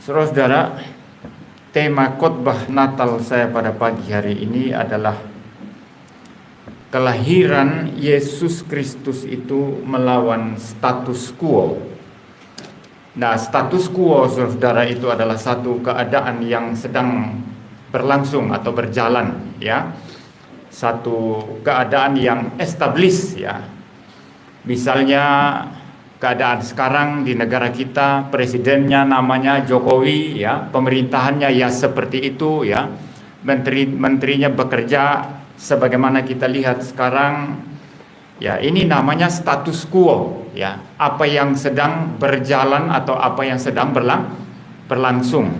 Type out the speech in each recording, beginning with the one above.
Saudara-saudara, tema khotbah Natal saya pada pagi hari ini adalah kelahiran Yesus Kristus itu melawan status quo. Nah, status quo, saudara, itu adalah satu keadaan yang sedang berlangsung atau berjalan, ya. Satu keadaan yang established, ya. Misalnya keadaan sekarang di negara kita, presidennya namanya Jokowi, ya, pemerintahannya ya seperti itu, ya, menterinya bekerja sebagaimana kita lihat sekarang, ya, ini namanya status quo, ya, apa yang sedang berjalan atau apa yang sedang berlangsung.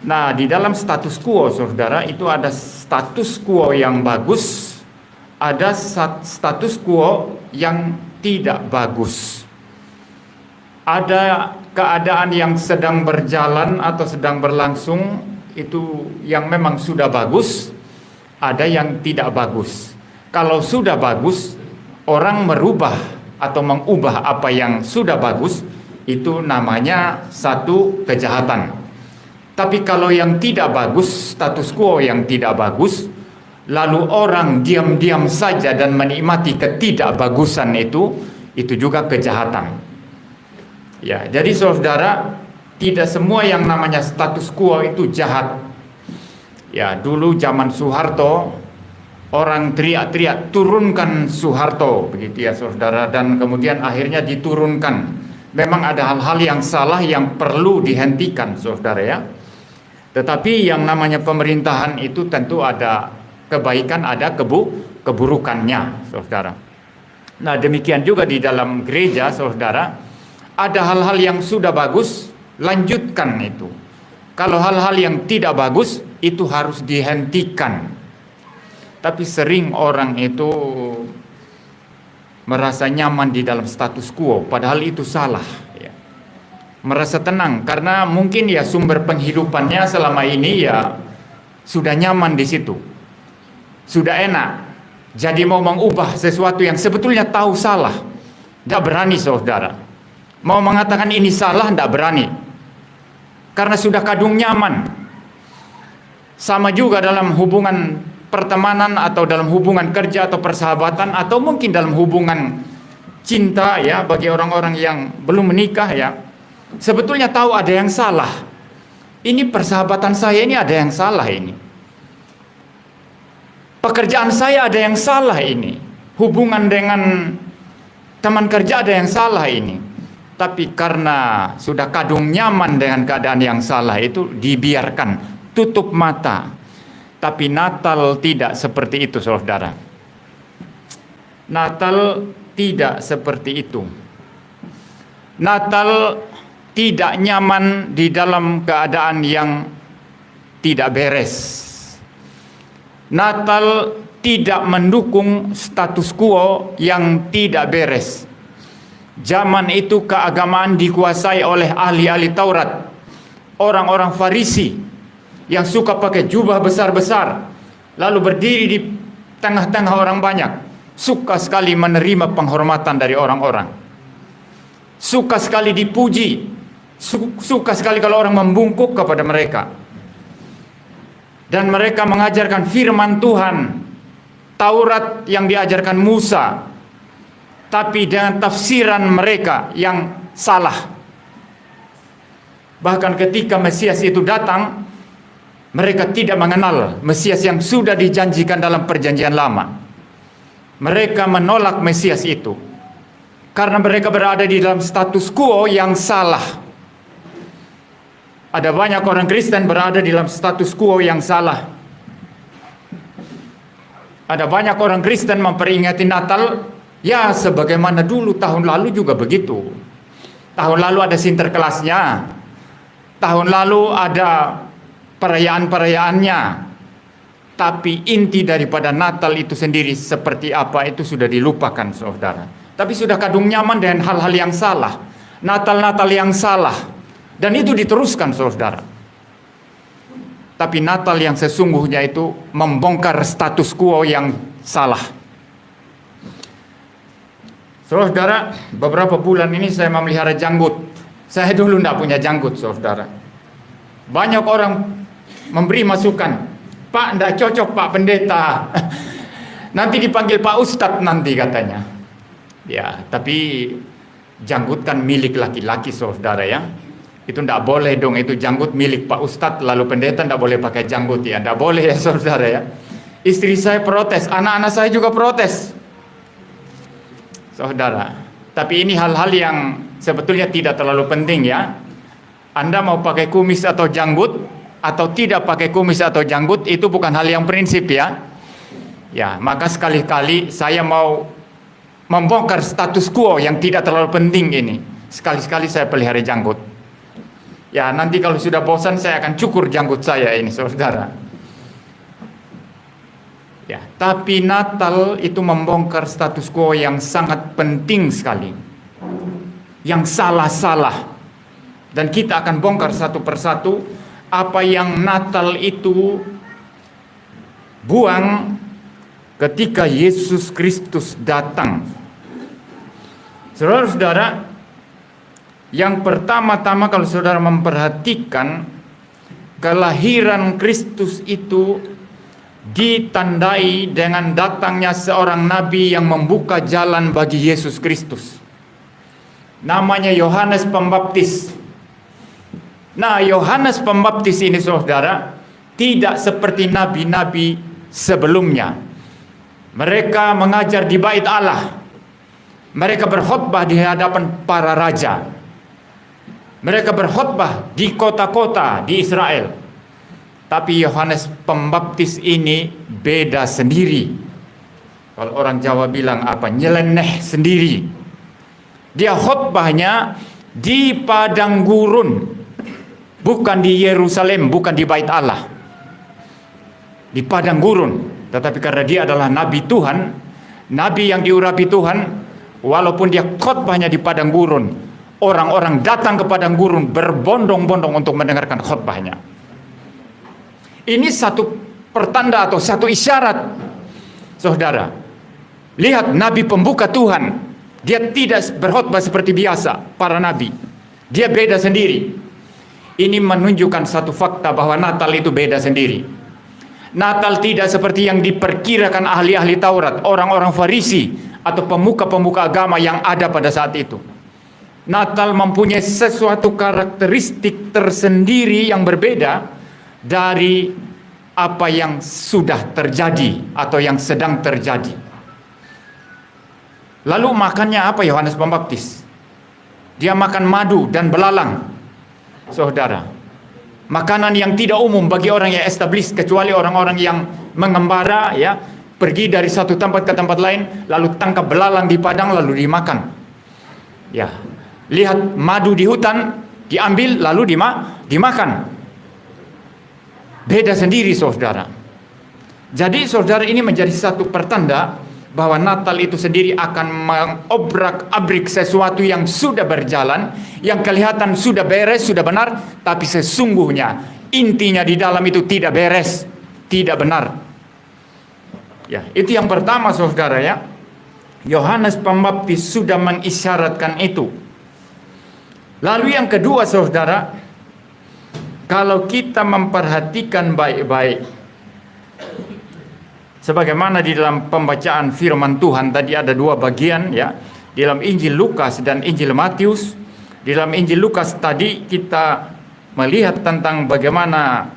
Nah, di dalam status quo, saudara, itu ada status quo yang bagus, ada status quo yang tidak bagus. Ada keadaan yang sedang berjalan atau sedang berlangsung itu yang memang sudah bagus, ada yang tidak bagus. Kalau sudah bagus, orang merubah atau mengubah apa yang sudah bagus, itu namanya satu kejahatan. Tapi kalau yang tidak bagus, status quo yang tidak bagus, lalu orang diam-diam saja dan menikmati ketidakbagusan itu juga kejahatan. Ya, jadi saudara, tidak semua yang namanya status quo itu jahat. Ya, dulu zaman Soeharto, orang teriak-teriak turunkan Soeharto, begitu ya saudara, dan kemudian akhirnya diturunkan. Memang ada hal-hal yang salah yang perlu dihentikan, saudara, ya. Tetapi yang namanya pemerintahan itu tentu ada kebaikan, ada keburukannya, saudara. Nah, demikian juga di dalam gereja, saudara. Ada hal-hal yang sudah bagus, lanjutkan itu. Kalau hal-hal yang tidak bagus, itu harus dihentikan. Tapi sering orang itu merasa nyaman di dalam status quo, padahal itu salah, ya. Merasa tenang, karena mungkin ya sumber penghidupannya selama ini ya sudah nyaman di situ. Sudah enak. Jadi mau mengubah sesuatu yang sebetulnya tahu salah, tidak berani, saudara. Mau mengatakan ini salah, tidak berani. Karena sudah kadung nyaman. Sama juga dalam hubungan pertemanan atau dalam hubungan kerja atau persahabatan atau mungkin dalam hubungan cinta, ya, bagi orang-orang yang belum menikah, ya. Sebetulnya tahu ada yang salah. Ini persahabatan saya ini ada yang salah ini. Pekerjaan saya ada yang salah ini. Hubungan dengan teman kerja ada yang salah ini. Tapi karena sudah kadung nyaman dengan keadaan yang salah itu, dibiarkan, tutup mata. Tapi Natal tidak seperti itu, saudara. Natal tidak seperti itu. Natal tidak nyaman di dalam keadaan yang tidak beres. Natal tidak mendukung status quo yang tidak beres. Zaman itu keagamaan dikuasai oleh ahli-ahli Taurat, orang-orang Farisi yang suka pakai jubah besar-besar, lalu berdiri di tengah-tengah orang banyak, suka sekali menerima penghormatan dari orang-orang, suka sekali dipuji, suka sekali kalau orang membungkuk kepada mereka, dan mereka mengajarkan firman Tuhan, Taurat yang diajarkan Musa, tapi dengan tafsiran mereka yang salah. Bahkan ketika Mesias itu datang, mereka tidak mengenal Mesias yang sudah dijanjikan dalam perjanjian lama. Mereka menolak Mesias itu karena mereka berada di dalam status quo yang salah. Ada banyak orang Kristen berada di dalam status quo yang salah. Ada banyak orang Kristen memperingati Natal ya sebagaimana dulu tahun lalu juga begitu. Tahun lalu ada sinterklasnya. Tahun lalu ada perayaan-perayaannya. Tapi inti daripada Natal itu sendiri seperti apa itu sudah dilupakan, saudara. Tapi sudah kadung nyaman dengan hal-hal yang salah. Natal-Natal yang salah. Dan itu diteruskan, saudara. Tapi Natal yang sesungguhnya itu membongkar status quo yang salah. Saudara, beberapa bulan ini saya memelihara janggut. Saya dulu tidak punya janggut, saudara. Banyak orang memberi masukan, Pak, tidak cocok Pak Pendeta. Nanti dipanggil Pak Ustadz nanti katanya. Ya, tapi janggut kan milik laki-laki saudara ya. Itu tidak boleh dong, itu janggut milik Pak Ustadz, lalu pendeta tidak boleh pakai janggut ya. Tidak boleh ya saudara ya. Istri saya protes, anak-anak saya juga protes. Saudara, tapi ini hal-hal yang sebetulnya tidak terlalu penting ya. Anda mau pakai kumis atau janggut, atau tidak pakai kumis atau janggut, itu bukan hal yang prinsip ya. Ya, maka sekali-kali saya mau membongkar status quo yang tidak terlalu penting ini. Sekali-sekali saya pelihara janggut. Ya, nanti kalau sudah bosan saya akan cukur janggut saya ini, saudara. Ya, tapi Natal itu membongkar status quo yang sangat penting sekali. Yang salah-salah. Dan kita akan bongkar satu persatu apa yang Natal itu buang ketika Yesus Kristus datang. Saudara-saudara, yang pertama-tama kalau saudara memperhatikan, kelahiran Kristus itu ditandai dengan datangnya seorang nabi yang membuka jalan bagi Yesus Kristus. Namanya Yohanes Pembaptis. Nah, Yohanes Pembaptis ini saudara tidak seperti nabi-nabi sebelumnya. Mereka mengajar di bait Allah. Mereka berkhotbah di hadapan para raja. Mereka berkhotbah di kota-kota di Israel. Tapi Yohanes Pembaptis ini beda sendiri. Kalau orang Jawa bilang apa? Nyeleneh sendiri. Dia khotbahnya di padang gurun. Bukan di Yerusalem, bukan di bait Allah. Di padang gurun. Tetapi karena dia adalah nabi Tuhan, nabi yang diurapi Tuhan, walaupun dia khotbahnya di padang gurun, orang-orang datang ke padang gurun berbondong-bondong untuk mendengarkan khotbahnya. Ini satu pertanda atau satu isyarat, saudara. Lihat nabi pembuka Tuhan, dia tidak berkhotbah seperti biasa para nabi. Dia beda sendiri. Ini menunjukkan satu fakta bahwa Natal itu beda sendiri. Natal tidak seperti yang diperkirakan ahli-ahli Taurat, orang-orang Farisi atau pemuka-pemuka agama yang ada pada saat itu. Natal mempunyai sesuatu karakteristik tersendiri yang berbeda dari apa yang sudah terjadi atau yang sedang terjadi. Lalu makannya apa Yohanes Pembaptis? Dia makan madu dan belalang. Saudara, makanan yang tidak umum bagi orang yang established, kecuali orang-orang yang mengembara ya, pergi dari satu tempat ke tempat lain, lalu tangkap belalang di padang lalu dimakan. Ya, lihat madu di hutan diambil lalu dimakan. Beda sendiri saudara. Jadi saudara, ini menjadi satu pertanda bahwa Natal itu sendiri akan mengobrak-abrik sesuatu yang sudah berjalan, yang kelihatan sudah beres, sudah benar, tapi sesungguhnya intinya di dalam itu tidak beres, tidak benar. Ya, itu yang pertama saudara ya. Yohanes Pembaptis sudah mengisyaratkan itu. Lalu yang kedua saudara, kalau kita memperhatikan baik-baik, sebagaimana di dalam pembacaan firman Tuhan tadi ada dua bagian ya, di dalam Injil Lukas dan Injil Matius. Di dalam Injil Lukas tadi kita melihat tentang bagaimana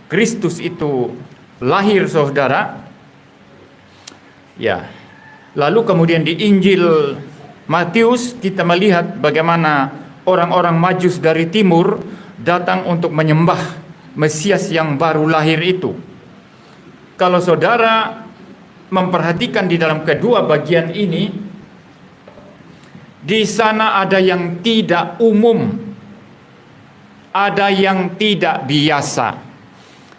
Kristus itu lahir saudara. Ya. Lalu kemudian di Injil Matius kita melihat bagaimana orang-orang Majus dari timur datang untuk menyembah Mesias yang baru lahir itu. Kalau saudara memperhatikan di dalam kedua bagian ini, di sana ada yang tidak umum, ada yang tidak biasa.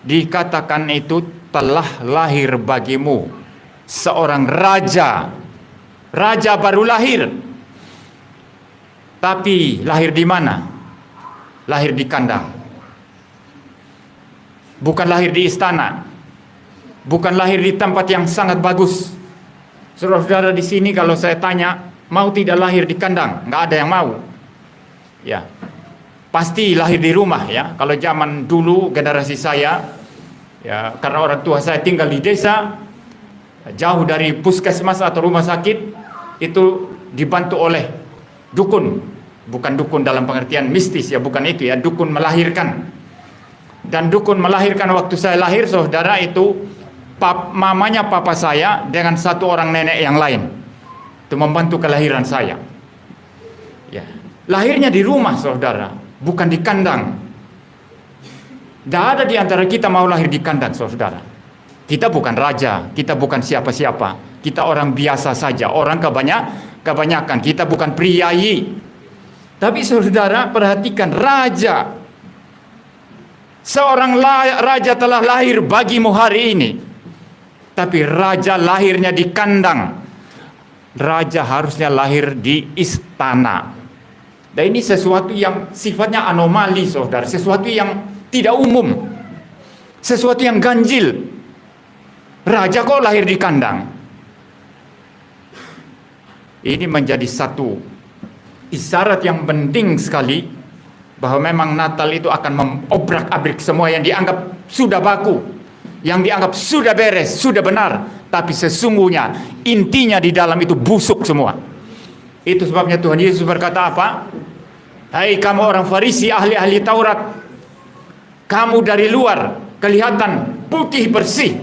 Dikatakan itu telah lahir bagimu seorang raja. Raja baru lahir. Tapi lahir di mana? Lahir di kandang. Bukan lahir di istana. Bukan lahir di tempat yang sangat bagus. Saudara-saudara di sini kalau saya tanya, mau tidak lahir di kandang? Nggak ada yang mau. Ya. pasti lahir di rumah ya. Kalau zaman dulu generasi saya, ya karena orang tua saya tinggal di desa, jauh dari puskesmas atau rumah sakit, itu dibantu oleh dukun. Bukan dukun dalam pengertian mistis ya, bukan itu ya, dukun melahirkan. Dan dukun melahirkan waktu saya lahir, saudara, itu mamanya papa saya dengan satu orang nenek yang lain. Itu membantu kelahiran saya. Ya. Lahirnya di rumah, saudara, bukan di kandang. Tidak ada di antara kita mau lahir di kandang, saudara. Kita bukan raja, kita bukan siapa-siapa. Kita orang biasa saja, orang kebanyakan. Kita bukan priayi. Tapi saudara, perhatikan, raja. Seorang raja telah lahir bagimu hari ini. Tapi raja lahirnya di kandang. Raja harusnya lahir di istana. Dan ini sesuatu yang sifatnya anomali, saudara. Sesuatu yang tidak umum. Sesuatu yang ganjil. Raja kok lahir di kandang? Ini menjadi satu isyarat yang penting sekali bahwa memang Natal itu akan mengobrak-abrik semua yang dianggap sudah baku, yang dianggap sudah beres, sudah benar, tapi sesungguhnya intinya di dalam itu busuk semua. Itu sebabnya Tuhan Yesus berkata apa? Hai kamu orang Farisi, ahli-ahli Taurat, kamu dari luar kelihatan putih bersih,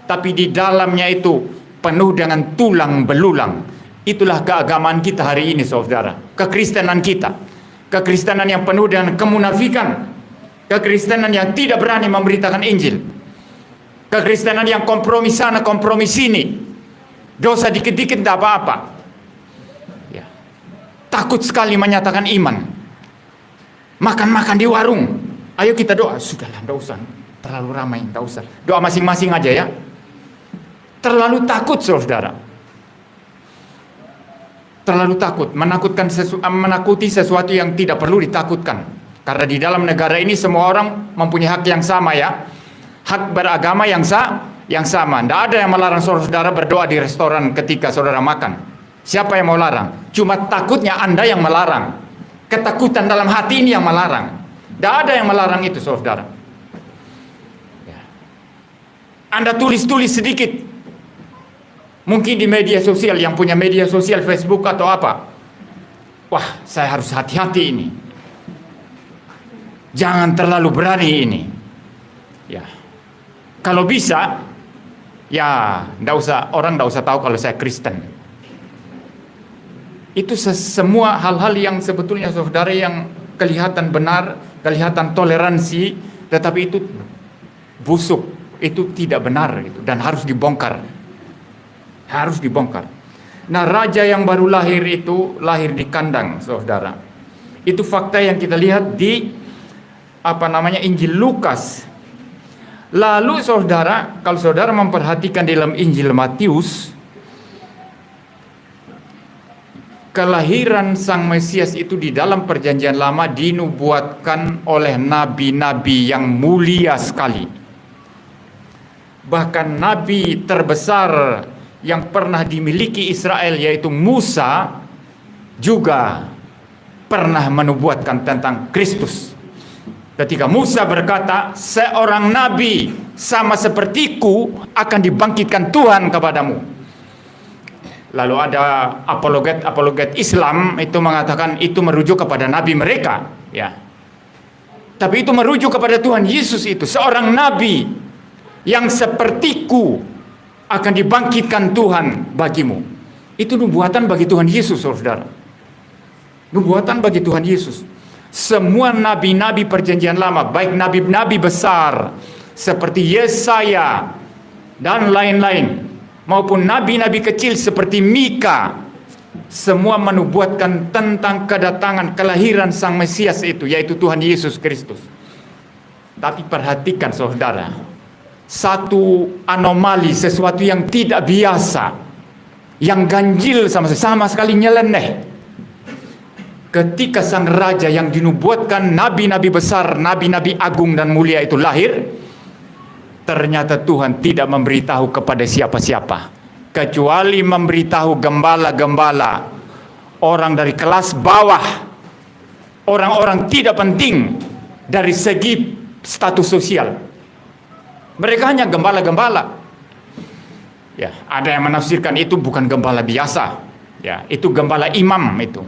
tapi di dalamnya itu penuh dengan tulang belulang. Itulah keagamaan kita hari ini, saudara. Kekristenan kita. Kekristenan yang penuh dengan kemunafikan. Kekristenan yang tidak berani memberitakan Injil. Kekristenan yang kompromi sana, kompromi sini. Dosa dikit-dikit tidak apa-apa. Ya. Takut sekali menyatakan iman. Makan-makan di warung. Ayo kita doa. Sudahlah, tidak usah. Terlalu ramai, tidak usah. Doa masing-masing aja ya. Terlalu takut, saudara. Terlalu takut, menakuti sesuatu yang tidak perlu ditakutkan. Karena di dalam negara ini semua orang mempunyai hak yang sama ya. Hak beragama yang sama. Tidak ada yang melarang saudara berdoa di restoran ketika saudara makan. Siapa yang mau larang? Cuma takutnya Anda yang melarang. Ketakutan dalam hati ini yang melarang. Tidak ada yang melarang itu, saudara. Anda tulis-tulis sedikit. Mungkin di media sosial, yang punya media sosial Facebook atau apa. Wah, saya harus hati-hati ini. Jangan terlalu berani ini. Ya. Kalau bisa, ya orang tidak usah tahu kalau saya Kristen. Itu semua hal-hal yang sebetulnya saudara yang kelihatan benar, kelihatan toleransi, tetapi itu busuk, itu tidak benar gitu, dan harus dibongkar. Harus dibongkar. Nah, raja yang baru lahir itu lahir di kandang, saudara. Itu fakta yang kita lihat di Injil Lukas. Lalu saudara, kalau saudara memperhatikan dalam Injil Matius, kelahiran Sang Mesias itu di dalam Perjanjian Lama dinubuatkan oleh nabi-nabi yang mulia sekali. Bahkan nabi terbesar yang pernah dimiliki Israel, yaitu Musa, juga pernah menubuatkan tentang Kristus. Ketika Musa berkata, seorang nabi sama sepertiku akan dibangkitkan Tuhan kepadamu. Lalu ada apologet Islam itu mengatakan itu merujuk kepada nabi mereka, ya. Tapi itu merujuk kepada Tuhan Yesus, itu seorang nabi yang sepertiku akan dibangkitkan Tuhan bagimu. Itu nubuatan bagi Tuhan Yesus, saudara. Nubuatan bagi Tuhan Yesus. Semua nabi-nabi Perjanjian Lama, baik nabi-nabi besar seperti Yesaya dan lain-lain, maupun nabi-nabi kecil seperti Mika, semua menubuatkan tentang kedatangan kelahiran Sang Mesias itu, yaitu Tuhan Yesus Kristus. Tapi perhatikan, saudara, satu anomali, sesuatu yang tidak biasa, yang ganjil sama sekali nyeleneh. Ketika sang raja yang dinubuatkan nabi-nabi besar, nabi-nabi agung dan mulia itu lahir, ternyata Tuhan tidak memberitahu kepada siapa-siapa, kecuali memberitahu gembala-gembala, orang dari kelas bawah, orang-orang tidak penting dari segi status sosial. Mereka hanya gembala-gembala. Ya, ada yang menafsirkan itu bukan gembala biasa. Ya, itu gembala imam itu.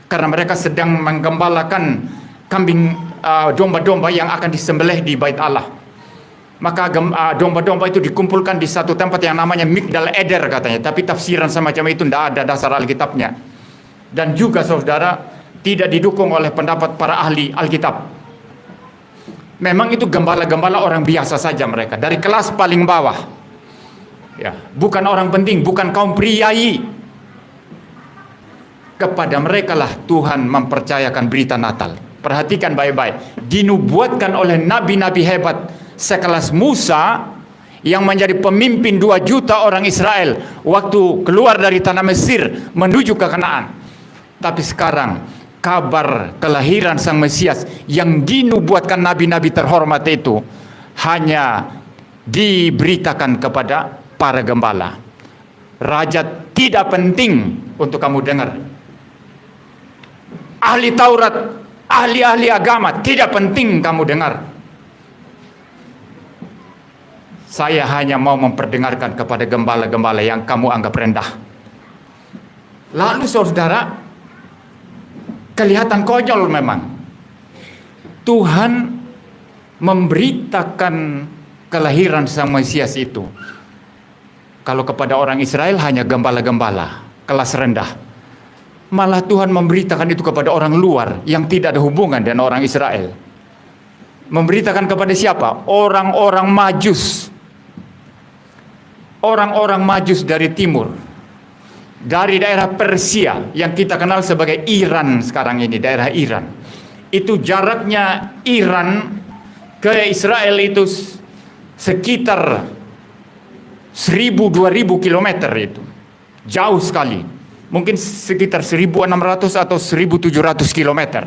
Karena mereka sedang menggembalakan kambing, domba-domba yang akan disembelih di Bait Allah. Maka domba-domba itu dikumpulkan di satu tempat yang namanya Migdal Eder katanya. Tapi tafsiran semacam itu tidak ada dasar Alkitabnya. Dan juga saudara, tidak didukung oleh pendapat para ahli Alkitab. Memang itu gembala-gembala orang biasa saja mereka, dari kelas paling bawah. Ya, bukan orang penting, bukan kaum priai. Kepada mereka lah Tuhan mempercayakan berita Natal. Perhatikan baik-baik. Dinubuatkan oleh nabi-nabi hebat sekelas Musa yang menjadi pemimpin 2 juta orang Israel waktu keluar dari tanah Mesir menuju ke Kanaan. Tapi sekarang kabar kelahiran Sang Mesias yang dinubuatkan nabi-nabi terhormat itu hanya diberitakan kepada para gembala. Raja tidak penting untuk kamu dengar. Ahli Taurat, ahli-ahli agama tidak penting kamu dengar. Saya hanya mau memperdengarkan kepada gembala-gembala yang kamu anggap rendah. Lalu saudara, kelihatan konyol memang. Tuhan memberitakan kelahiran Sang Mesias itu. Kalau kepada orang Israel hanya gembala-gembala, kelas rendah. Malah Tuhan memberitakan itu kepada orang luar yang tidak ada hubungan dengan orang Israel. Memberitakan kepada siapa? Orang-orang Majus. Orang-orang Majus dari timur. Dari daerah Persia yang kita kenal sebagai Iran sekarang ini, daerah Iran. Itu jaraknya Iran ke Israel itu sekitar 1000-2000 kilometer itu. Jauh sekali. Mungkin sekitar 1600 atau 1700 kilometer.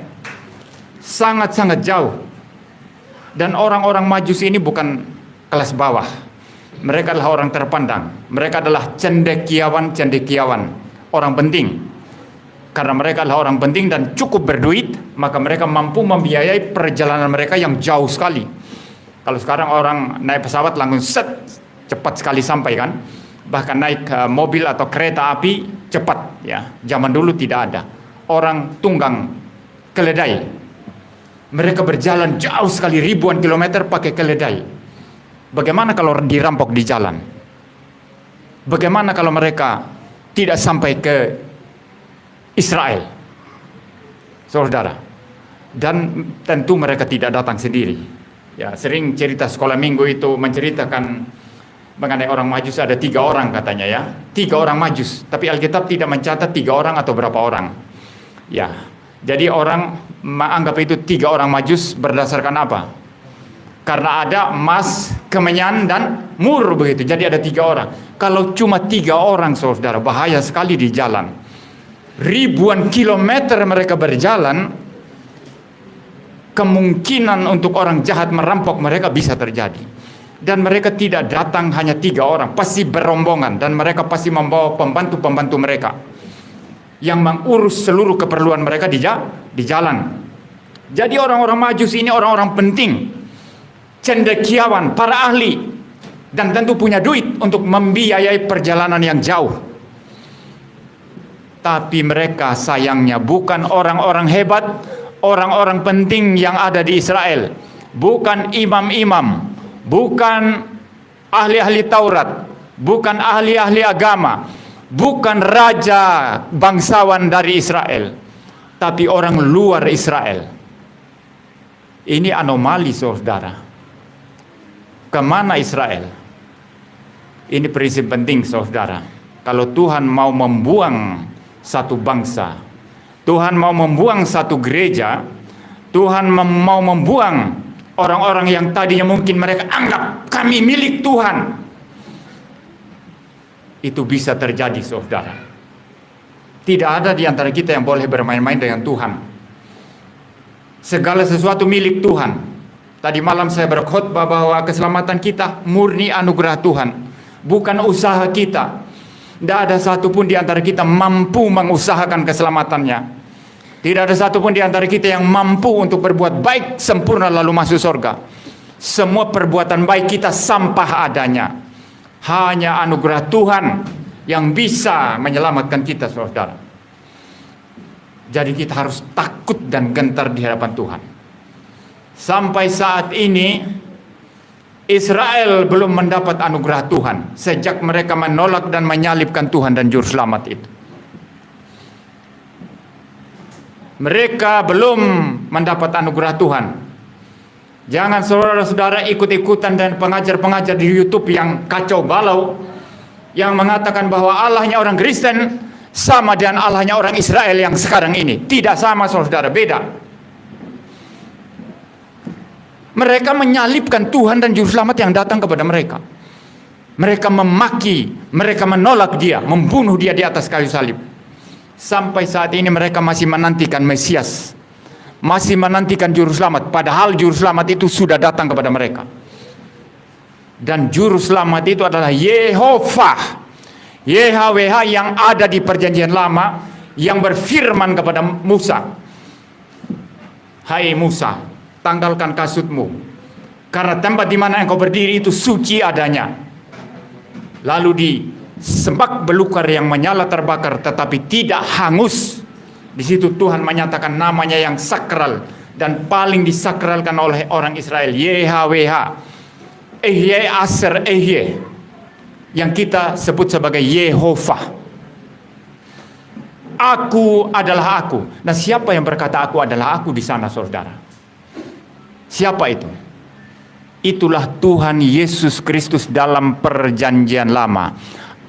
Sangat-sangat jauh. Dan orang-orang Majus ini bukan kelas bawah. Mereka adalah orang terpandang. Mereka adalah cendekiawan-cendekiawan, orang penting. Karena mereka adalah orang penting dan cukup berduit, maka mereka mampu membiayai perjalanan mereka yang jauh sekali. Kalau sekarang orang naik pesawat langsung cepat sekali sampai kan. Bahkan naik mobil atau kereta api cepat ya. Zaman dulu tidak ada. Orang tunggang keledai. Mereka berjalan jauh sekali ribuan kilometer pakai keledai. Bagaimana kalau dirampok di jalan? Bagaimana kalau mereka tidak sampai ke Israel? Saudara. Dan tentu mereka tidak datang sendiri. Ya, sering cerita sekolah minggu itu menceritakan mengenai orang Majus ada 3 orang katanya ya. 3 orang Majus. Tapi Alkitab tidak mencatat 3 orang atau berapa orang. Ya. Jadi orang menganggap itu 3 orang Majus berdasarkan apa? Karena ada emas, kemenyan, dan mur begitu. Jadi ada 3 orang. Kalau cuma 3 orang saudara, bahaya sekali di jalan. Ribuan kilometer mereka berjalan, kemungkinan untuk orang jahat merampok mereka bisa terjadi. Dan mereka tidak datang hanya 3 orang, pasti berombongan. Dan mereka pasti membawa pembantu-pembantu mereka yang mengurus seluruh keperluan mereka di jalan. Jadi orang-orang Majus ini orang-orang penting, cendekiawan, para ahli, dan tentu punya duit untuk membiayai perjalanan yang jauh. Tapi mereka sayangnya bukan orang-orang hebat, orang-orang penting yang ada di Israel, bukan imam-imam, bukan ahli-ahli Taurat, bukan ahli-ahli agama, bukan raja bangsawan dari Israel, tapi orang luar Israel. Ini anomali saudara. Kemana Israel? Ini prinsip penting saudara. Kalau Tuhan mau membuang satu bangsa, Tuhan mau membuang satu gereja, Tuhan mau membuang orang-orang yang tadinya mungkin mereka anggap kami milik Tuhan, itu bisa terjadi saudara. Tidak ada di antara kita yang boleh bermain-main dengan Tuhan. Segala sesuatu milik Tuhan. Tadi malam saya berkhotbah bahwa keselamatan kita murni anugerah Tuhan, bukan usaha kita. Tidak ada satupun di antara kita mampu mengusahakan keselamatannya. Tidak ada satupun di antara kita yang mampu untuk berbuat baik sempurna lalu masuk surga. Semua perbuatan baik kita sampah adanya. Hanya anugerah Tuhan yang bisa menyelamatkan kita, saudara. Jadi kita harus takut dan gentar di hadapan Tuhan. Sampai saat ini Israel belum mendapat anugerah Tuhan sejak mereka menolak dan menyalibkan Tuhan dan Juru Selamat itu. Mereka belum mendapat anugerah Tuhan. Jangan saudara-saudara ikut-ikutan dan pengajar-pengajar di YouTube yang kacau balau, yang mengatakan bahwa Allahnya orang Kristen sama dengan Allahnya orang Israel yang sekarang ini. Tidak sama, saudara, beda. Mereka menyalibkan Tuhan dan Juru Selamat yang datang kepada mereka. Mereka memaki, mereka menolak dia, membunuh dia di atas kayu salib. Sampai saat ini mereka masih menantikan Mesias, masih menantikan Juru Selamat, padahal Juru Selamat itu sudah datang kepada mereka. Dan Juru Selamat itu adalah Yehovah, YHWH yang ada di perjanjian lama, yang berfirman kepada Musa, "Hai Musa, tanggalkan kasutmu, karena tempat di mana engkau berdiri itu suci adanya." Lalu di semak belukar yang menyala terbakar tetapi tidak hangus, di situ Tuhan menyatakan namanya yang sakral dan paling disakralkan oleh orang Israel, YHWH, Ehye Aser Ehye, yang kita sebut sebagai Yehovah. Aku adalah aku. Nah, siapa yang berkata aku adalah aku di sana, saudara? Siapa itu? Itulah Tuhan Yesus Kristus dalam perjanjian lama.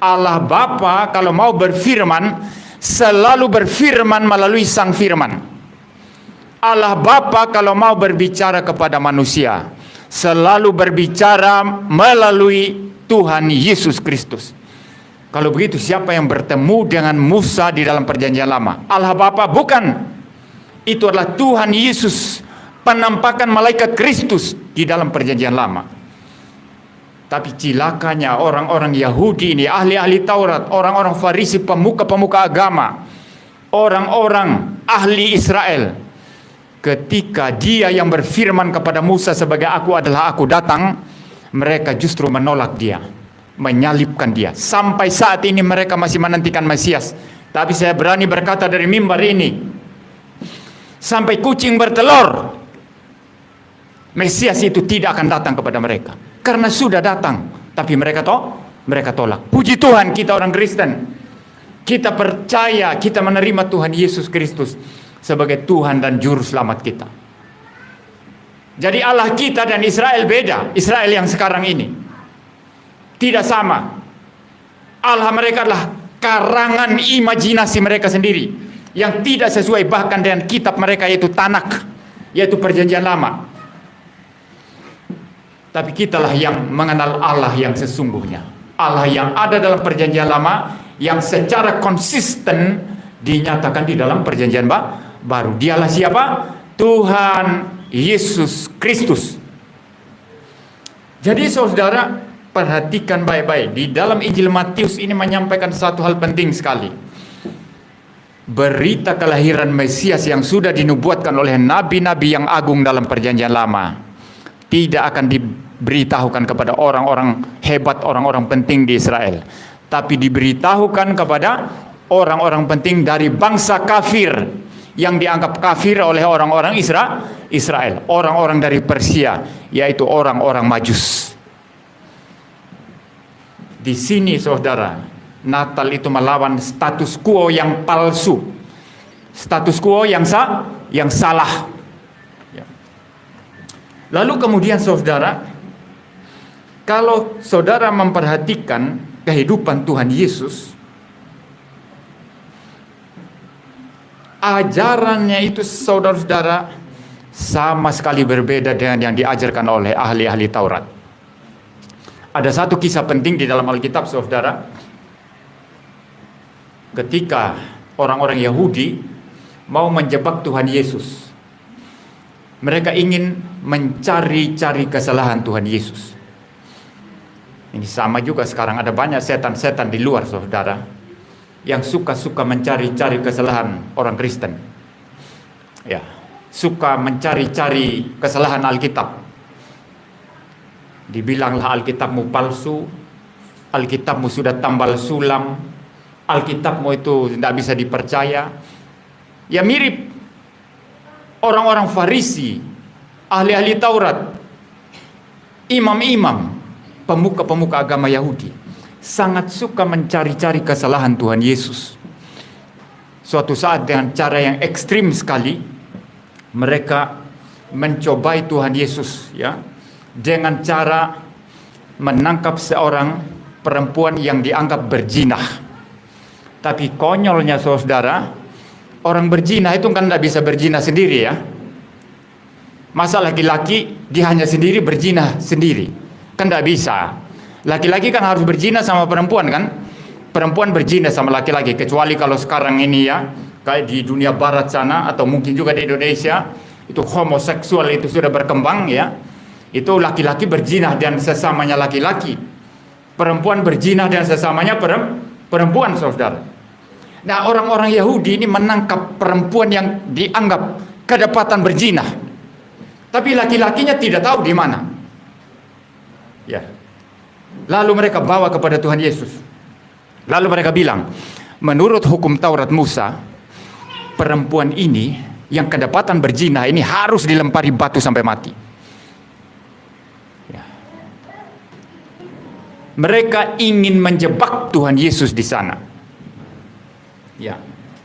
Allah Bapa kalau mau berfirman, selalu berfirman melalui Sang Firman. Allah Bapa kalau mau berbicara kepada manusia, selalu berbicara melalui Tuhan Yesus Kristus. Kalau begitu, siapa yang bertemu dengan Musa di dalam perjanjian lama? Allah Bapa? Bukan. Itu adalah Tuhan Yesus, penampakan malaikat Kristus di dalam perjanjian lama. Tapi cilakanya orang-orang Yahudi ini, ahli-ahli Taurat, orang-orang Farisi, pemuka-pemuka agama, orang-orang ahli Israel, ketika dia yang berfirman kepada Musa sebagai aku adalah aku datang, mereka justru menolak dia, menyalibkan dia. Sampai saat ini mereka masih menantikan Mesias. Tapi saya berani berkata dari mimbar ini, sampai kucing bertelur, Mesias itu tidak akan datang kepada mereka. Karena sudah datang, tapi mereka tolak. Puji Tuhan, kita orang Kristen, kita percaya, kita menerima Tuhan Yesus Kristus sebagai Tuhan dan Juru Selamat kita. Jadi Allah kita dan Israel beda. Israel yang sekarang ini tidak sama. Allah mereka adalah karangan imajinasi mereka sendiri, yang tidak sesuai bahkan dengan kitab mereka, yaitu Tanak, yaitu perjanjian lama. Tapi kitalah yang mengenal Allah yang sesungguhnya, Allah yang ada dalam perjanjian lama, yang secara konsisten dinyatakan di dalam perjanjian baru. Dialah siapa? Tuhan Yesus Kristus. Jadi saudara, perhatikan baik-baik. Di dalam Injil Matius ini menyampaikan satu hal penting sekali. Berita kelahiran Mesias yang sudah dinubuatkan oleh nabi-nabi yang agung dalam perjanjian lama tidak akan diberitahukan kepada orang-orang hebat, orang-orang penting di Israel, tapi diberitahukan kepada orang-orang penting dari bangsa kafir, yang dianggap kafir oleh orang-orang Israel, orang-orang dari Persia, yaitu orang-orang Majus. Di sini saudara, Natal itu melawan status quo yang palsu, status quo yang salah. Lalu kemudian saudara, kalau saudara memperhatikan kehidupan Tuhan Yesus, ajarannya itu saudara-saudara sama sekali berbeda dengan yang diajarkan oleh ahli-ahli Taurat. Ada satu kisah penting di dalam Alkitab, saudara. Ketika orang-orang Yahudi mau menjebak Tuhan Yesus, mereka ingin mencari-cari kesalahan Tuhan Yesus. Ini sama juga sekarang, ada banyak setan-setan di luar, saudara, yang suka-suka mencari-cari kesalahan orang Kristen. Ya, suka mencari-cari kesalahan Alkitab. Dibilanglah Alkitabmu palsu, Alkitabmu sudah tambal sulam, Alkitabmu itu tidak bisa dipercaya. Ya mirip orang-orang Farisi, ahli-ahli Taurat, imam-imam, pemuka-pemuka agama Yahudi, sangat suka mencari-cari kesalahan Tuhan Yesus. Suatu saat dengan cara yang ekstrim sekali, mereka mencobai Tuhan Yesus, ya, dengan cara menangkap seorang perempuan yang dianggap berzinah. Tapi konyolnya saudara, orang berzinah itu kan tidak bisa berzinah sendiri, ya. Masa laki-laki dia hanya sendiri berzinah sendiri? Kan tidak bisa. Laki-laki kan harus berzinah sama perempuan, kan? Perempuan berzinah sama laki-laki, kecuali kalau sekarang ini, ya, kayak di dunia barat sana atau mungkin juga di Indonesia, itu homoseksual itu sudah berkembang, ya. Itu laki-laki berzinah dan sesamanya laki-laki, perempuan berzinah dan sesamanya perempuan, saudara. Nah, orang-orang Yahudi ini menangkap perempuan yang dianggap kedapatan berzinah, tapi laki-lakinya tidak tahu di mana. Ya. Lalu mereka bawa kepada Tuhan Yesus. Lalu mereka bilang, menurut hukum Taurat Musa, perempuan ini yang kedapatan berzina ini harus dilempari batu sampai mati. Ya. Mereka ingin menjebak Tuhan Yesus di sana. Ya.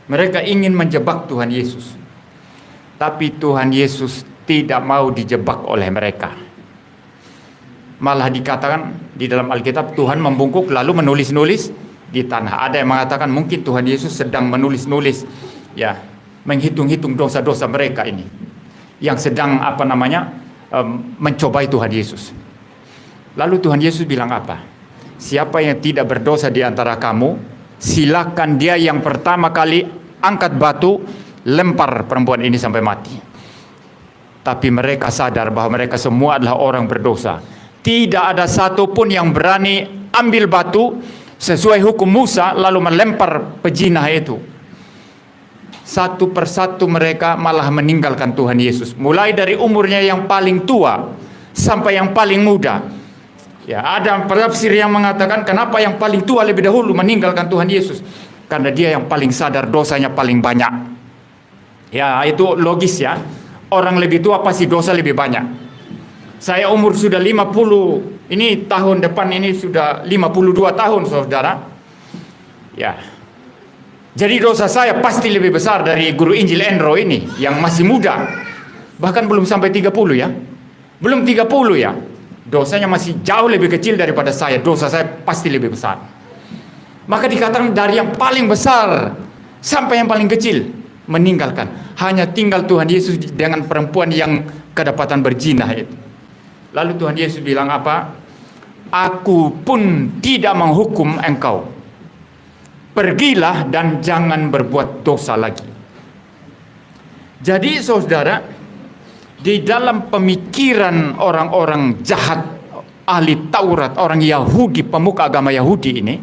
Mereka ingin menjebak Tuhan Yesus. Tapi Tuhan Yesus tidak mau dijebak oleh mereka. Malah dikatakan di dalam Alkitab, Tuhan membungkuk lalu menulis-nulis di tanah. Ada yang mengatakan mungkin Tuhan Yesus sedang menulis-nulis, ya, menghitung-hitung dosa-dosa mereka ini, yang sedang mencobai Tuhan Yesus. Lalu Tuhan Yesus bilang apa? Siapa yang tidak berdosa di antara kamu, silakan dia yang pertama kali angkat batu, lempar perempuan ini sampai mati. Tapi mereka sadar bahwa mereka semua adalah orang berdosa. Tidak ada satupun yang berani ambil batu sesuai hukum Musa lalu melempar pejinah itu. Satu persatu mereka malah meninggalkan Tuhan Yesus, mulai dari umurnya yang paling tua sampai yang paling muda. Ya, ada penafsir yang mengatakan kenapa yang paling tua lebih dahulu meninggalkan Tuhan Yesus? Karena dia yang paling sadar dosanya paling banyak. Ya, itu logis, ya. Orang lebih tua pasti dosa lebih banyak. Saya umur sudah 50, ini tahun depan ini sudah 52 tahun, saudara. Ya. Jadi dosa saya pasti lebih besar dari guru Injil Enro ini yang masih muda. Bahkan belum sampai 30, ya. Belum 30, ya. Dosanya masih jauh lebih kecil daripada saya. Dosa saya pasti lebih besar. Maka dikatakan dari yang paling besar sampai yang paling kecil meninggalkan. Hanya tinggal Tuhan Yesus dengan perempuan yang kedapatan berzina itu. Lalu Tuhan Yesus bilang apa? Aku pun tidak menghukum engkau. Pergilah dan jangan berbuat dosa lagi. Jadi saudara, di dalam pemikiran orang-orang jahat, ahli Taurat, orang Yahudi, pemuka agama Yahudi ini,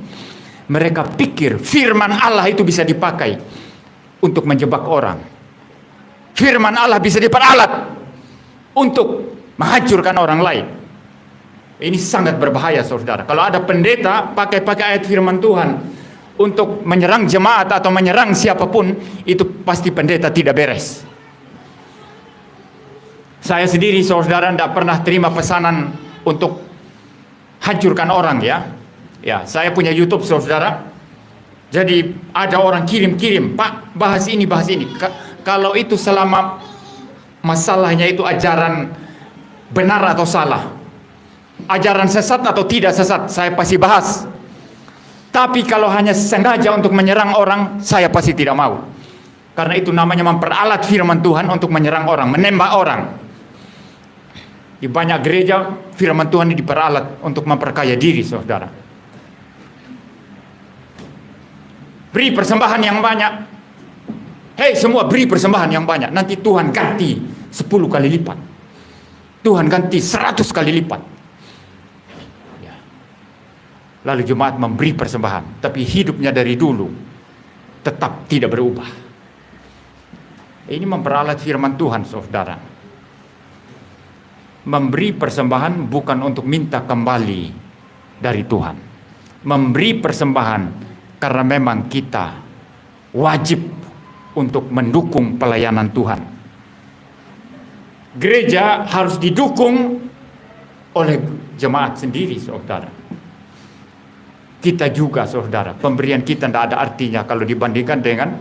mereka pikir firman Allah itu bisa dipakai untuk menjebak orang. Firman Allah bisa diperalat untuk menghancurkan orang lain. Ini sangat berbahaya, saudara. Kalau ada pendeta pakai ayat firman Tuhan untuk menyerang jemaat atau menyerang siapapun, itu pasti pendeta tidak beres. Saya sendiri, saudara, tidak pernah terima pesanan untuk hancurkan orang, ya. Ya, saya punya YouTube, saudara. Jadi ada orang kirim-kirim, Pak, bahas ini. Kalau itu selama masalahnya itu ajaran benar atau salah, ajaran sesat atau tidak sesat, saya pasti bahas. Tapi kalau hanya sengaja untuk menyerang orang, saya pasti tidak mau. Karena itu namanya memperalat firman Tuhan untuk menyerang orang, menembak orang. Di banyak gereja, firman Tuhan ini diperalat untuk memperkaya diri, saudara. Beri persembahan yang banyak. Hei, semua beri persembahan yang banyak. Nanti Tuhan ganti 10 kali lipat. Tuhan ganti 100 kali lipat. Ya. Lalu jemaat memberi persembahan, tapi hidupnya dari dulu tetap tidak berubah. Ini memperalat firman Tuhan, saudara. Memberi persembahan bukan untuk minta kembali dari Tuhan. Memberi persembahan karena memang kita wajib untuk mendukung pelayanan Tuhan. Gereja harus didukung oleh jemaat sendiri, saudara. Kita juga, saudara, pemberian kita tidak ada artinya kalau dibandingkan dengan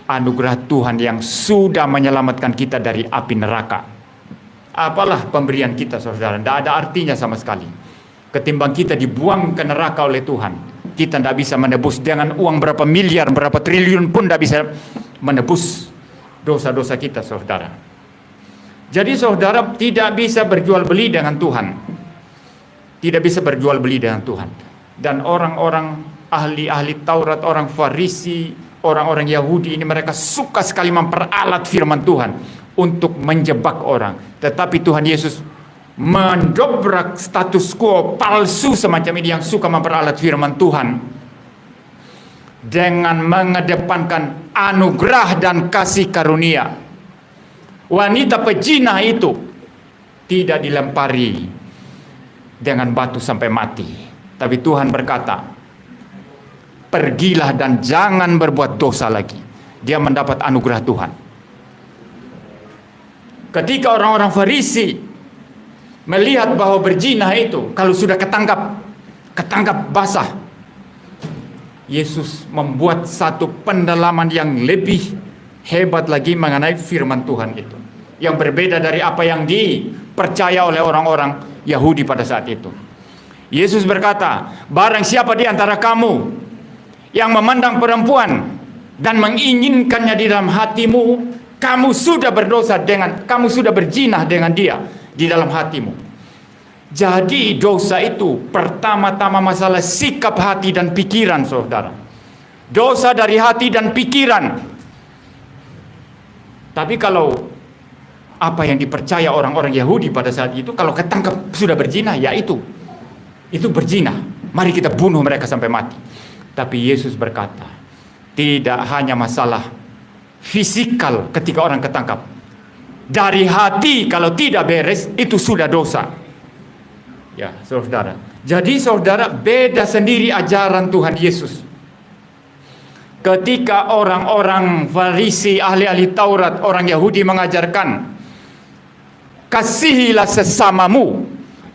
anugerah Tuhan yang sudah menyelamatkan kita dari api neraka. Apalah pemberian kita, saudara, tidak ada artinya sama sekali. Ketimbang kita dibuang ke neraka oleh Tuhan, kita tidak bisa menebus dengan uang berapa miliar, berapa triliun pun tidak bisa menebus dosa-dosa kita, saudara. Jadi saudara tidak bisa berjual beli dengan Tuhan. Tidak bisa berjual beli dengan Tuhan. Dan orang-orang ahli-ahli Taurat, orang Farisi, orang-orang Yahudi ini mereka suka sekali memperalat firman Tuhan untuk menjebak orang. Tetapi Tuhan Yesus mendobrak status quo palsu semacam ini yang suka memperalat firman Tuhan dengan mengedepankan anugerah dan kasih karunia. Wanita pejina itu tidak dilempari dengan batu sampai mati, tapi Tuhan berkata, pergilah dan jangan berbuat dosa lagi. Dia mendapat anugerah Tuhan. Ketika orang-orang Farisi melihat bahwa berzina itu kalau sudah ketangkap basah, Yesus membuat satu pendalaman yang lebih hebat lagi mengenai firman Tuhan itu, yang berbeda dari apa yang dipercaya oleh orang-orang Yahudi pada saat itu. Yesus berkata, barang siapa di antara kamu yang memandang perempuan dan menginginkannya di dalam hatimu, kamu sudah berzina dengan dia di dalam hatimu. Jadi dosa itu pertama-tama masalah sikap hati dan pikiran, saudara. Dosa dari hati dan pikiran. Tapi kalau apa yang dipercaya orang-orang Yahudi pada saat itu, kalau ketangkap sudah berzina, ya itu berzina. Mari kita bunuh mereka sampai mati. Tapi Yesus berkata, tidak hanya masalah fisikal ketika orang ketangkap. Dari hati kalau tidak beres, itu sudah dosa. Ya, saudara. Jadi saudara, beda sendiri ajaran Tuhan Yesus. Ketika orang-orang Farisi, ahli-ahli Taurat, orang Yahudi mengajarkan, kasihilah sesamamu.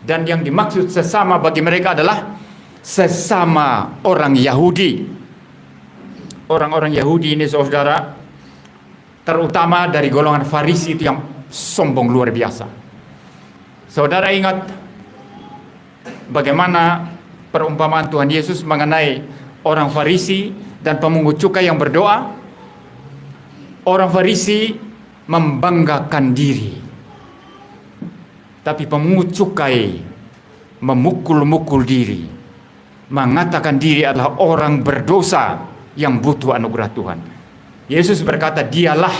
Dan yang dimaksud sesama bagi mereka adalah sesama orang Yahudi. Orang-orang Yahudi ini, saudara, terutama dari golongan Farisi itu yang sombong luar biasa. Saudara ingat bagaimana perumpamaan Tuhan Yesus mengenai orang Farisi dan pemungut cukai yang berdoa? Orang Farisi membanggakan diri, tapi pemungut cukai memukul-mukul diri, mengatakan diri adalah orang berdosa yang butuh anugerah Tuhan. Yesus berkata, dialah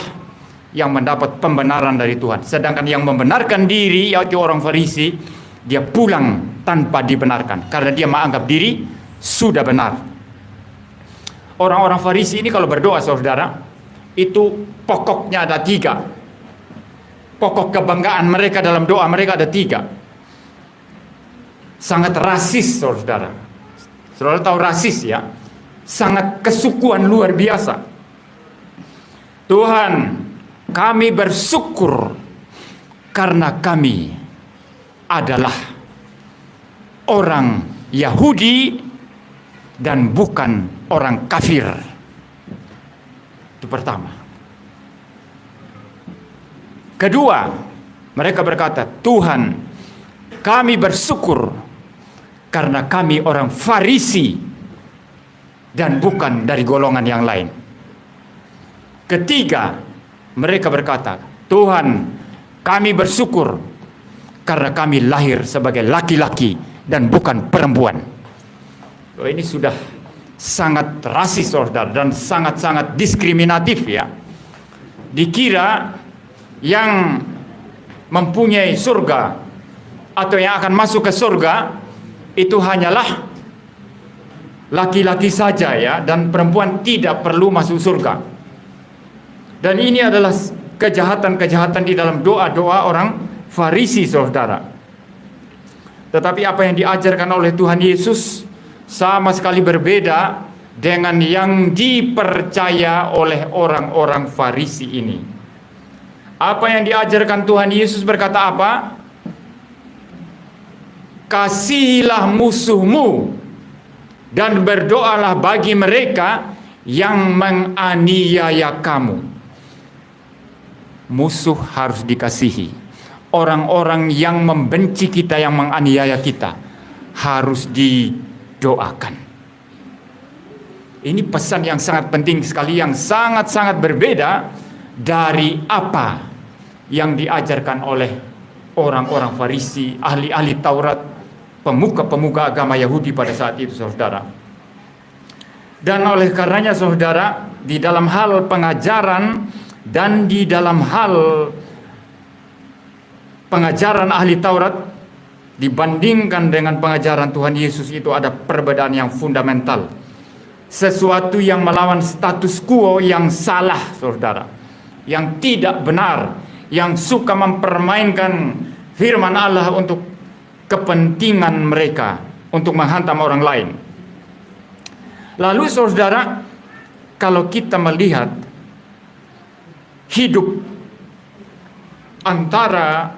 yang mendapat pembenaran dari Tuhan. Sedangkan yang membenarkan diri, yaitu orang Farisi, dia pulang tanpa dibenarkan karena dia menganggap diri sudah benar. Orang-orang Farisi ini kalau berdoa, saudara, itu pokoknya ada 3. Pokok kebanggaan mereka dalam doa mereka ada 3. Sangat rasis, saudara. Saudara tahu rasis ya? Sangat kesukuan luar biasa. Tuhan, kami bersyukur karena kami adalah orang Yahudi dan bukan orang kafir. Itu pertama. Kedua, mereka berkata, Tuhan, kami bersyukur karena kami orang Farisi dan bukan dari golongan yang lain. Ketiga, mereka berkata, Tuhan, kami bersyukur karena kami lahir sebagai laki-laki dan bukan perempuan. Oh, ini sudah sangat rasis, saudara, dan sangat-sangat diskriminatif ya. Dikira yang mempunyai surga atau yang akan masuk ke surga itu hanyalah laki-laki saja ya, dan perempuan tidak perlu masuk surga. Dan ini adalah kejahatan-kejahatan di dalam doa-doa orang Farisi, saudara. Tetapi apa yang diajarkan oleh Tuhan Yesus sama sekali berbeda dengan yang dipercaya oleh orang-orang Farisi ini. Apa yang diajarkan Tuhan Yesus berkata apa? Kasihilah musuhmu dan berdoalah bagi mereka yang menganiaya kamu. Musuh harus dikasihi. Orang-orang yang membenci kita, yang menganiaya kita, harus didoakan. Ini pesan yang sangat penting sekali, yang sangat-sangat berbeda dari apa yang diajarkan oleh orang-orang Farisi, ahli-ahli Taurat, pemuka-pemuka agama Yahudi pada saat itu, saudara. Dan oleh karenanya, saudara, di dalam hal pengajaran dan di dalam hal pengajaran ahli Taurat dibandingkan dengan pengajaran Tuhan Yesus, itu ada perbedaan yang fundamental. Sesuatu yang melawan status quo, yang salah, saudara, yang tidak benar, yang suka mempermainkan firman Allah untuk kepentingan mereka, untuk menghantam orang lain. Lalu, saudara, kalau kita melihat hidup antara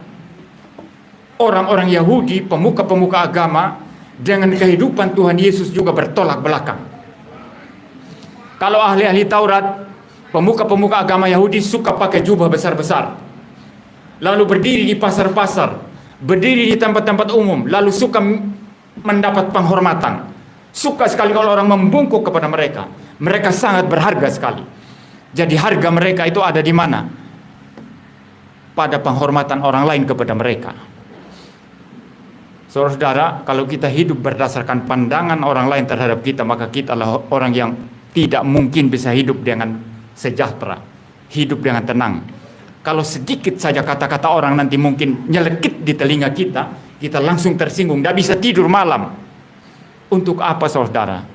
orang-orang Yahudi, pemuka-pemuka agama, dengan kehidupan Tuhan Yesus juga bertolak belakang. Kalau ahli-ahli Taurat, pemuka-pemuka agama Yahudi suka pakai jubah besar-besar, lalu berdiri di pasar-pasar, berdiri di tempat-tempat umum, lalu suka mendapat penghormatan. Suka sekali kalau orang membungkuk kepada mereka. Mereka sangat berharga sekali. Jadi harga mereka itu ada di mana? Pada penghormatan orang lain kepada mereka. Saudara, kalau kita hidup berdasarkan pandangan orang lain terhadap kita, maka kita adalah orang yang tidak mungkin bisa hidup dengan sejahtera, hidup dengan tenang. Kalau sedikit saja kata-kata orang nanti mungkin nyelekit di telinga kita, kita langsung tersinggung, tidak bisa tidur malam. Untuk apa, saudara?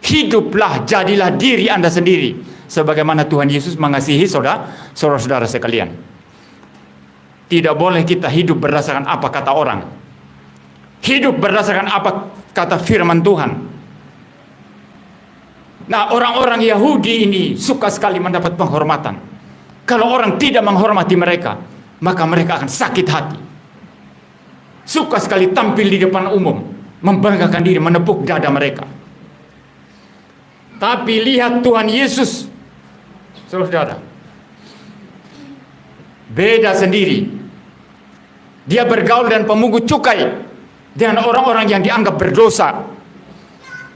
Hiduplah, jadilah diri Anda sendiri, sebagaimana Tuhan Yesus mengasihi saudara-saudara sekalian. Tidak boleh kita hidup berdasarkan apa kata orang. Hidup berdasarkan apa kata firman Tuhan. Nah, orang-orang Yahudi ini suka sekali mendapat penghormatan. Kalau orang tidak menghormati mereka, maka mereka akan sakit hati. Suka sekali tampil di depan umum, membanggakan diri, menepuk dada mereka. Tapi lihat Tuhan Yesus, saudara, beda sendiri. Dia bergaul dan pemungut cukai dengan orang-orang yang dianggap berdosa.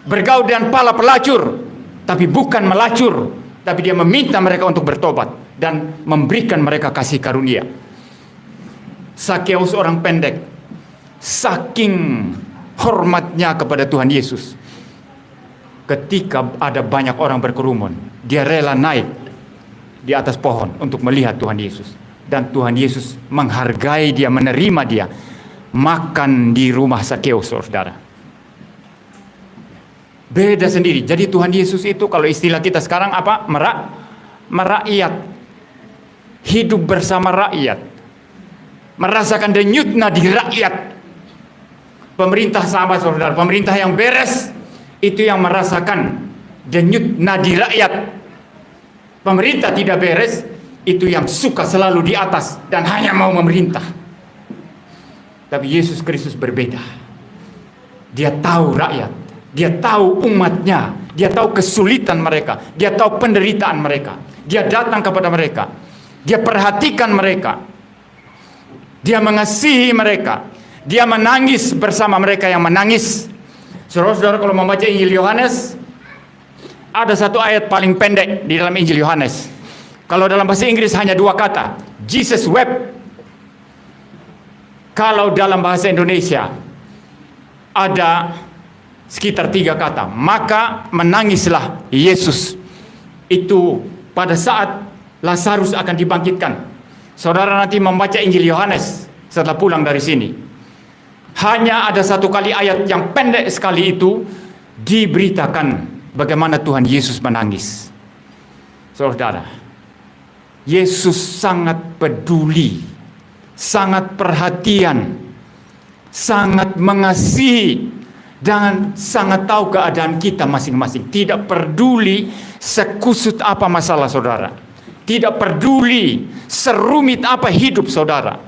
Bergaul dengan para pelacur, tapi bukan melacur, tapi dia meminta mereka untuk bertobat dan memberikan mereka kasih karunia. Sakeus, orang pendek, saking hormatnya kepada Tuhan Yesus, ketika ada banyak orang berkerumun, dia rela naik di atas pohon untuk melihat Tuhan Yesus. Dan Tuhan Yesus menghargai dia, menerima dia, makan di rumah Sakeus, saudara. Beda sendiri. Jadi Tuhan Yesus itu, kalau istilah kita sekarang apa? Merakyat. Hidup bersama rakyat. Merasakan denyutna di rakyat. Pemerintah sama, saudara. Pemerintah yang beres, itu yang merasakan denyutna di rakyat. Pemerintah tidak beres, itu yang suka selalu di atas dan hanya mau memerintah. Tapi Yesus Kristus berbeda. Dia tahu rakyat. Dia tahu umatnya, dia tahu kesulitan mereka, dia tahu penderitaan mereka. Dia datang kepada mereka, dia perhatikan mereka, dia mengasihi mereka, dia menangis bersama mereka yang menangis. Saudara-saudara, kalau membaca Injil Yohanes, ada satu ayat paling pendek di dalam Injil Yohanes. Kalau dalam bahasa Inggris hanya 2 kata, Jesus wept. Kalau dalam bahasa Indonesia ada sekitar 3 kata, maka menangislah Yesus. Itu pada saat Lazarus akan dibangkitkan. Saudara nanti membaca Injil Yohanes setelah pulang dari sini. Hanya ada 1 kali ayat yang pendek sekali itu diberitakan bagaimana Tuhan Yesus menangis. Saudara, Yesus sangat peduli, sangat perhatian, sangat mengasihi, dan sangat tahu keadaan kita masing-masing. Tidak peduli sekusut apa masalah saudara, tidak peduli serumit apa hidup saudara,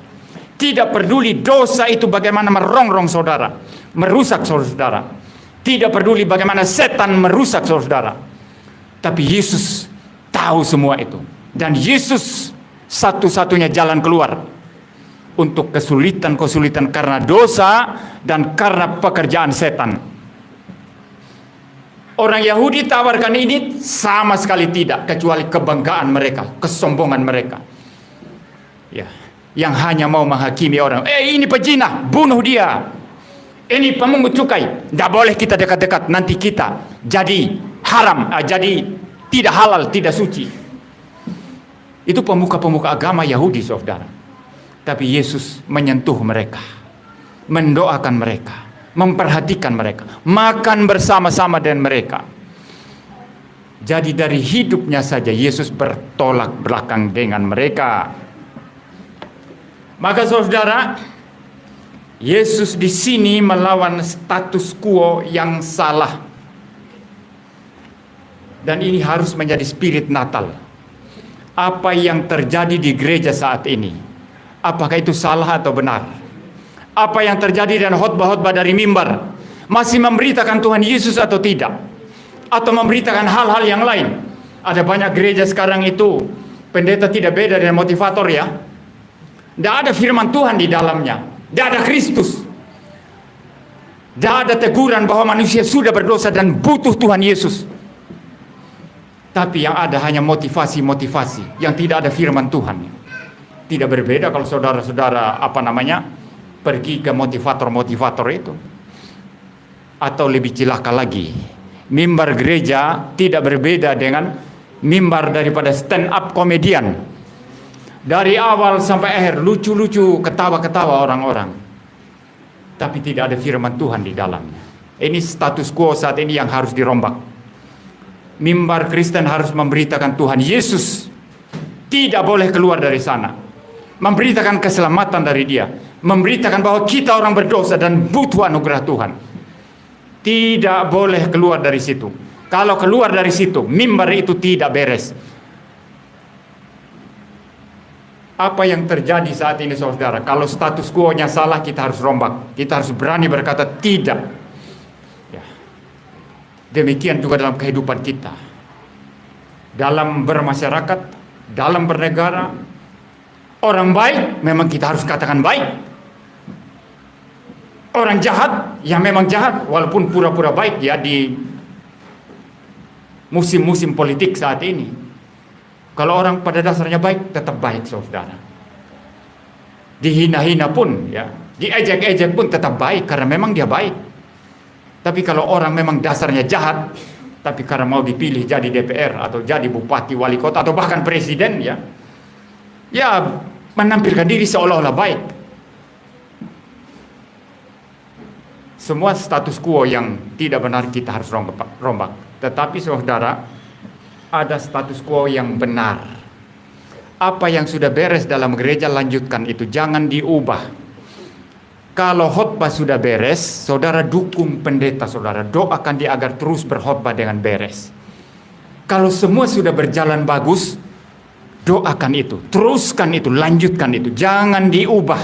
tidak peduli dosa itu bagaimana merongrong saudara, merusak saudara, tidak peduli bagaimana setan merusak saudara. Tapi Yesus tahu semua itu, dan Yesus satu-satunya jalan keluar untuk kesulitan-kesulitan karena dosa dan karena pekerjaan setan. Orang Yahudi tawarkan ini sama sekali tidak, kecuali kebanggaan mereka, kesombongan mereka. Ya, yang hanya mau menghakimi orang. Ini pezina, bunuh dia. Ini pemungut cukai, tidak boleh kita dekat-dekat, nanti kita jadi haram, jadi tidak halal, tidak suci. Itu pemuka-pemuka agama Yahudi, saudara. Tapi Yesus menyentuh mereka, mendoakan mereka, memperhatikan mereka, makan bersama-sama dengan mereka. Jadi dari hidupnya saja Yesus bertolak belakang dengan mereka. Maka saudara, Yesus di sini melawan status quo yang salah. Dan ini harus menjadi spirit Natal. Apa yang terjadi di gereja saat ini, apakah itu salah atau benar? Apa yang terjadi dan khotbah-khotbah dari mimbar, masih memberitakan Tuhan Yesus atau tidak? Atau memberitakan hal-hal yang lain? Ada banyak gereja sekarang itu, pendeta tidak beda dengan motivator ya. Tidak ada firman Tuhan di dalamnya, tidak ada Kristus, tidak ada teguran bahwa manusia sudah berdosa dan butuh Tuhan Yesus. Tapi yang ada hanya motivasi-motivasi yang tidak ada firman Tuhan. Tidak berbeda kalau saudara-saudara pergi ke motivator-motivator itu. Atau lebih celaka lagi, mimbar gereja tidak berbeda dengan mimbar daripada stand up komedian. Dari awal sampai akhir lucu-lucu, ketawa-ketawa orang-orang, tapi tidak ada firman Tuhan di dalamnya. Ini status quo saat ini yang harus dirombak. Mimbar Kristen harus memberitakan Tuhan Yesus, tidak boleh keluar dari sana, memberitakan keselamatan dari Dia, memberitakan bahwa kita orang berdosa dan butuh anugerah Tuhan. Tidak boleh keluar dari situ. Kalau keluar dari situ, mimbar itu tidak beres. Apa yang terjadi saat ini saudara? Kalau status quo-nya salah, kita harus rombak. Kita harus berani berkata tidak. Demikian juga dalam kehidupan kita, dalam bermasyarakat, dalam bernegara. Orang baik memang kita harus katakan baik. Orang jahat ya memang jahat, walaupun pura-pura baik ya di musim-musim politik saat ini. Kalau orang pada dasarnya baik, tetap baik saudara. Dihina-hina pun ya, diejek-ejek pun tetap baik karena memang dia baik. Tapi kalau orang memang dasarnya jahat, tapi karena mau dipilih jadi DPR atau jadi bupati, wali kota, atau bahkan presiden ya menampilkan diri seolah-olah baik. Semua status quo yang tidak benar kita harus rombak. Tetapi saudara, ada status quo yang benar. Apa yang sudah beres dalam gereja, lanjutkan itu, jangan diubah. Kalau khotbah sudah beres, saudara dukung pendeta saudara, doakan dia agar terus berkhotbah dengan beres. Kalau semua sudah berjalan bagus, doakan itu, teruskan itu, lanjutkan itu, jangan diubah.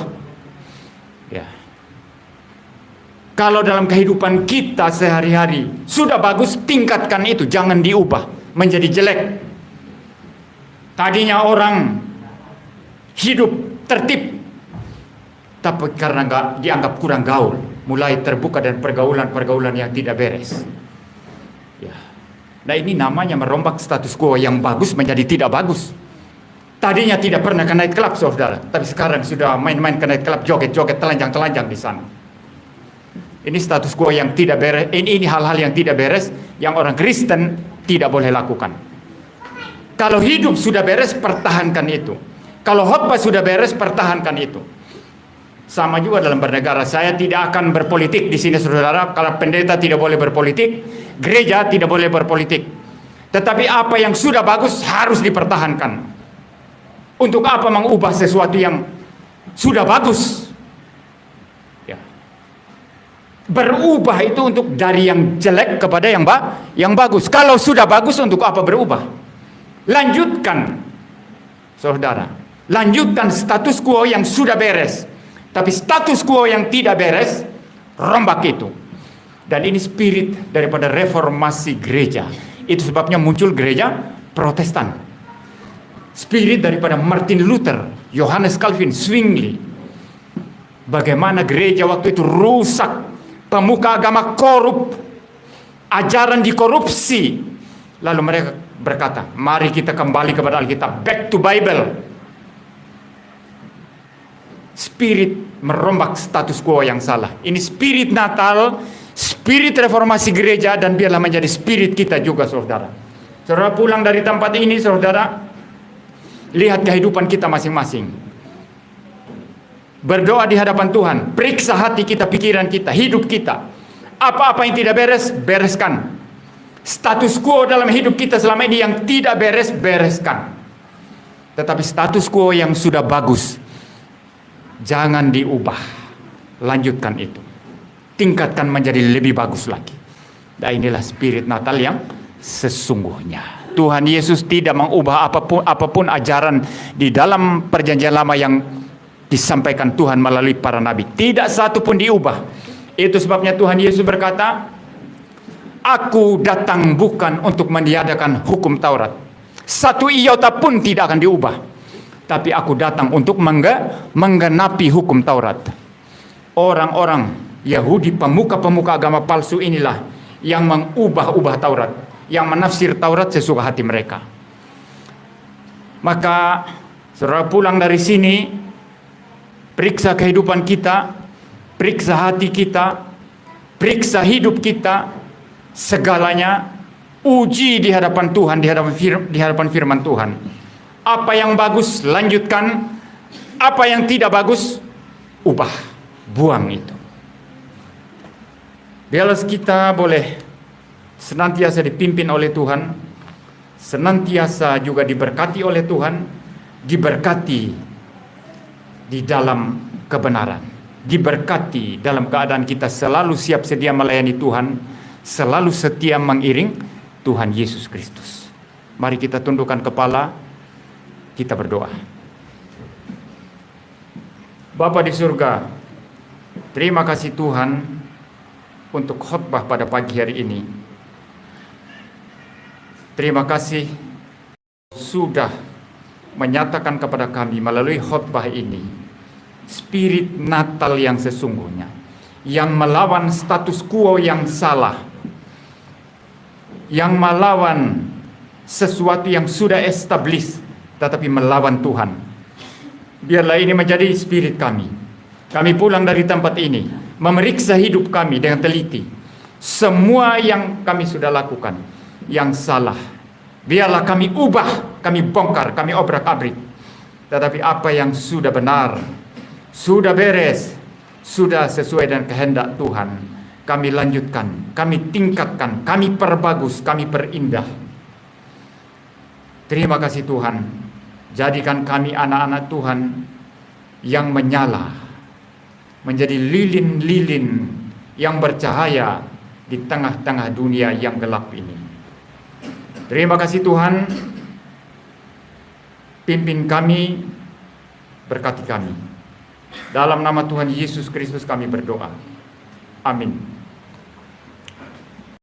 Ya. Kalau dalam kehidupan kita sehari-hari sudah bagus, tingkatkan itu, jangan diubah menjadi jelek. Tadinya orang hidup tertib, tapi karena nggak dianggap kurang gaul, mulai terbuka dan pergaulan-pergaulan yang tidak beres. Ya. Nah ini namanya merombak status quo yang bagus menjadi tidak bagus. Tadinya tidak pernah ke night club saudara, tapi sekarang sudah main-main ke night club, joget-joget, telanjang-telanjang di sana. Ini status quo yang tidak beres. Ini hal-hal yang tidak beres, yang orang Kristen tidak boleh lakukan. Kalau hidup sudah beres, pertahankan itu. Kalau khotbah sudah beres, pertahankan itu. Sama juga dalam bernegara. Saya tidak akan berpolitik di sini saudara, kalau pendeta tidak boleh berpolitik, gereja tidak boleh berpolitik. Tetapi apa yang sudah bagus harus dipertahankan. Untuk apa mengubah sesuatu yang sudah bagus? Ya. Berubah itu untuk dari yang jelek kepada yang bagus. Kalau sudah bagus, untuk apa berubah? Lanjutkan, saudara. Lanjutkan status quo yang sudah beres. Tapi status quo yang tidak beres, rombak itu. Dan ini spirit daripada reformasi gereja. Itu sebabnya muncul gereja Protestan. Spirit daripada Martin Luther, Johannes Calvin, Zwingli. Bagaimana gereja waktu itu rusak, pemuka agama korup, ajaran dikorupsi. Lalu mereka berkata, mari kita kembali kepada Alkitab, back to Bible. Spirit merombak status quo yang salah. Ini spirit Natal, spirit reformasi gereja, dan biarlah menjadi spirit kita juga, saudara. Saudara pulang dari tempat ini, saudara, lihat kehidupan kita masing-masing. Berdoa di hadapan Tuhan, periksa hati kita, pikiran kita, hidup kita. Apa-apa yang tidak beres, bereskan. Status quo dalam hidup kita selama ini yang tidak beres, bereskan. Tetapi status quo yang sudah bagus, jangan diubah. Lanjutkan itu. Tingkatkan menjadi lebih bagus lagi. Dan inilah spirit Natal yang sesungguhnya. Tuhan Yesus tidak mengubah apapun ajaran di dalam perjanjian lama yang disampaikan Tuhan melalui para nabi. Tidak satu pun diubah. Itu sebabnya Tuhan Yesus berkata, aku datang bukan untuk meniadakan hukum Taurat. Satu iota pun tidak akan diubah. Tapi aku datang untuk menggenapi hukum Taurat. Orang-orang Yahudi, pemuka-pemuka agama palsu inilah yang mengubah-ubah Taurat, yang menafsir Taurat sesuka hati mereka. Maka saudara pulang dari sini, periksa kehidupan kita, periksa hati kita, periksa hidup kita, segalanya uji di hadapan Tuhan, di hadapan firman Tuhan. Apa yang bagus, lanjutkan. Apa yang tidak bagus, ubah, buang itu. Biarlah kita boleh senantiasa dipimpin oleh Tuhan, senantiasa juga diberkati oleh Tuhan, diberkati di dalam kebenaran, diberkati dalam keadaan kita selalu siap sedia melayani Tuhan, selalu setia mengiring Tuhan Yesus Kristus. Mari kita tundukkan kepala, kita berdoa. Bapa di surga, terima kasih Tuhan untuk khotbah pada pagi hari ini. Terima kasih sudah menyatakan kepada kami melalui khotbah ini spirit Natal yang sesungguhnya, yang melawan status quo yang salah, yang melawan sesuatu yang sudah established, tetapi melawan Tuhan. Biarlah ini menjadi spirit kami. Kami pulang dari tempat ini, memeriksa hidup kami dengan teliti. Semua yang kami sudah lakukan yang salah, biarlah kami ubah, kami bongkar, kami obrak-abrik. Tetapi apa yang sudah benar, sudah beres, sudah sesuai dengan kehendak Tuhan, kami lanjutkan, kami tingkatkan, kami perbagus, kami perindah. Terima kasih Tuhan. Jadikan kami anak-anak Tuhan yang menyala, menjadi lilin-lilin yang bercahaya di tengah-tengah dunia yang gelap ini. Terima kasih Tuhan. Pimpin kami, berkati kami. Dalam nama Tuhan Yesus Kristus kami berdoa. Amin.